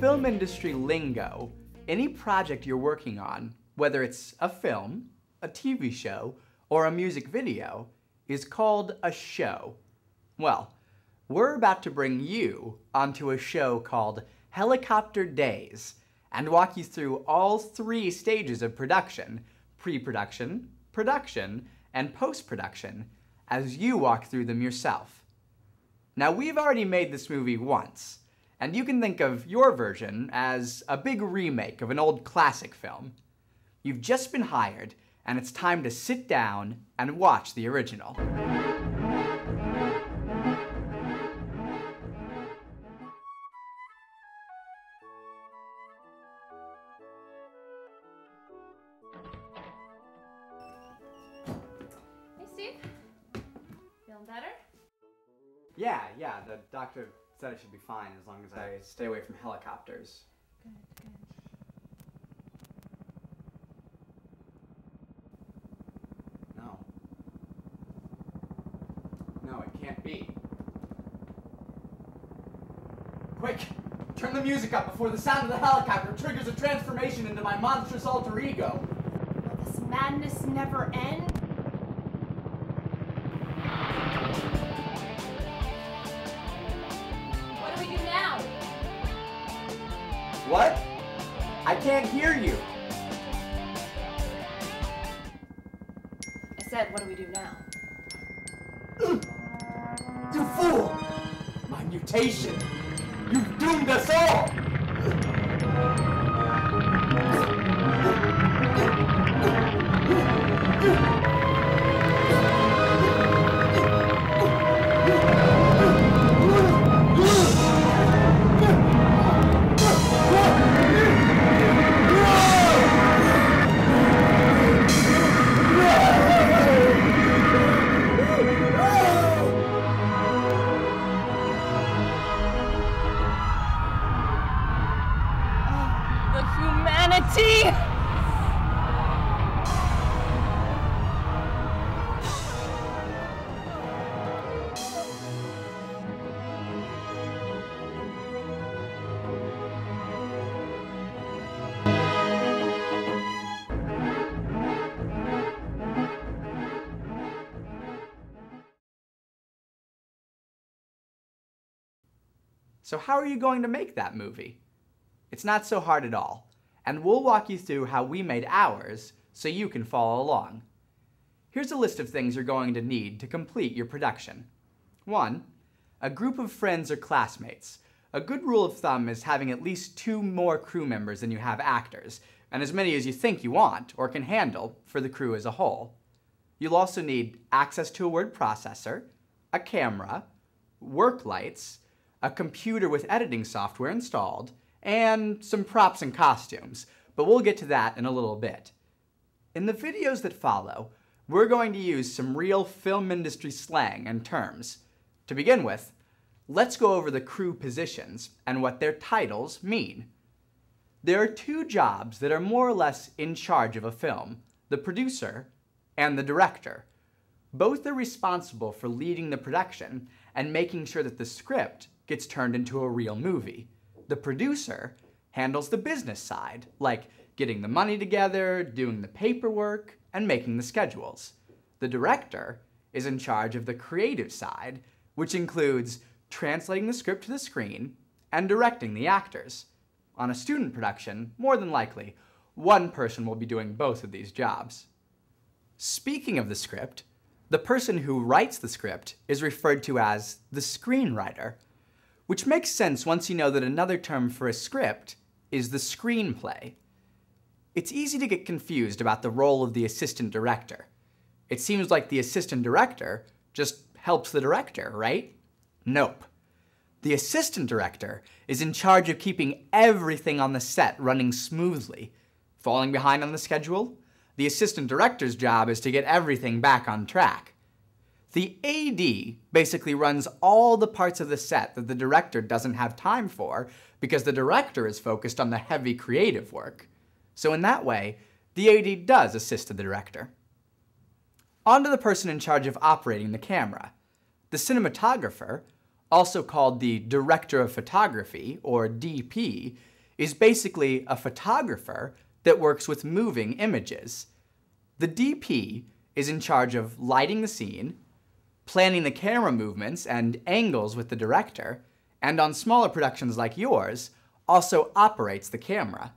film industry lingo, any project you're working on, whether it's a film, a TV show, or a music video, is called a show. Well, we're about to bring you onto a show called Helicopter Daze and walk you through all 3 stages of production: pre-production, production, and post-production, as you walk through them yourself. Now, we've already made this movie once, and you can think of your version as a big remake of an old classic film. You've just been hired, and it's time to sit down and watch the original. Hey, Steve. Feeling better? Yeah, the doctor said it should be fine as long as I stay away from helicopters. Good. No, it can't be. Quick! Turn the music up before the sound of the helicopter triggers a transformation into my monstrous alter ego! Will this madness never end? What do we do now? What? I can't hear you! I said, what do we do now? You fool! My mutation! You've doomed us all! So how are you going to make that movie? It's not so hard at all, and we'll walk you through how we made ours so you can follow along. Here's a list of things you're going to need to complete your production. 1. A group of friends or classmates. A good rule of thumb is having at least 2 more crew members than you have actors, and as many as you think you want or can handle for the crew as a whole. You'll also need access to a word processor, a camera, work lights, a computer with editing software installed, and some props and costumes, but we'll get to that in a little bit. In the videos that follow, we're going to use some real film industry slang and terms. To begin with, let's go over the crew positions and what their titles mean. There are 2 jobs that are more or less in charge of a film: the producer and the director. Both are responsible for leading the production and making sure that the script gets turned into a real movie. The producer handles the business side, like getting the money together, doing the paperwork, and making the schedules. The director is in charge of the creative side, which includes translating the script to the screen and directing the actors. On a student production, more than likely, one person will be doing both of these jobs. Speaking of the script, the person who writes the script is referred to as the screenwriter, which makes sense once you know that another term for a script is the screenplay. It's easy to get confused about the role of the assistant director. It seems like the assistant director just helps the director, right? Nope. The assistant director is in charge of keeping everything on the set running smoothly. Falling behind on the schedule? The assistant director's job is to get everything back on track. The AD basically runs all the parts of the set that the director doesn't have time for because the director is focused on the heavy creative work. So in that way, the AD does assist the director. On to the person in charge of operating the camera. The cinematographer, also called the director of photography, or DP, is basically a photographer that works with moving images. The DP is in charge of lighting the scene, planning the camera movements and angles with the director, and on smaller productions like yours, also operates the camera.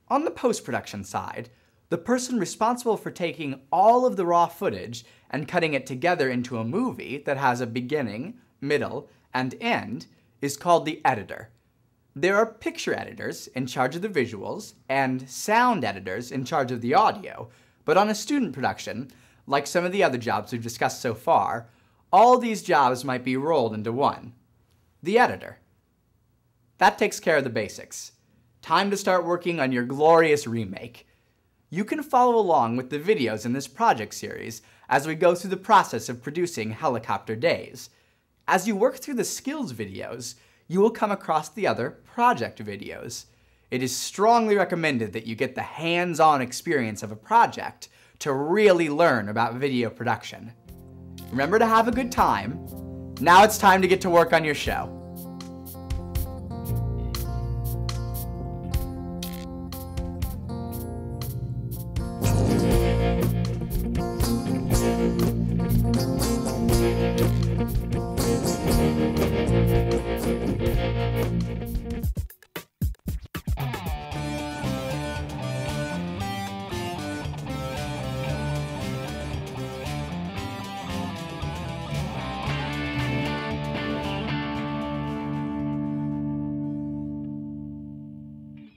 On the post-production side, the person responsible for taking all of the raw footage and cutting it together into a movie that has a beginning, middle, and end is called the editor. There are picture editors in charge of the visuals and sound editors in charge of the audio, but on a student production, like some of the other jobs we've discussed so far, all these jobs might be rolled into one: the editor. That takes care of the basics. Time to start working on your glorious remake. You can follow along with the videos in this project series as we go through the process of producing Helicopter Daze. As you work through the skills videos, you will come across the other project videos. It is strongly recommended that you get the hands-on experience of a project to really learn about video production. Remember to have a good time. Now it's time to get to work on your show.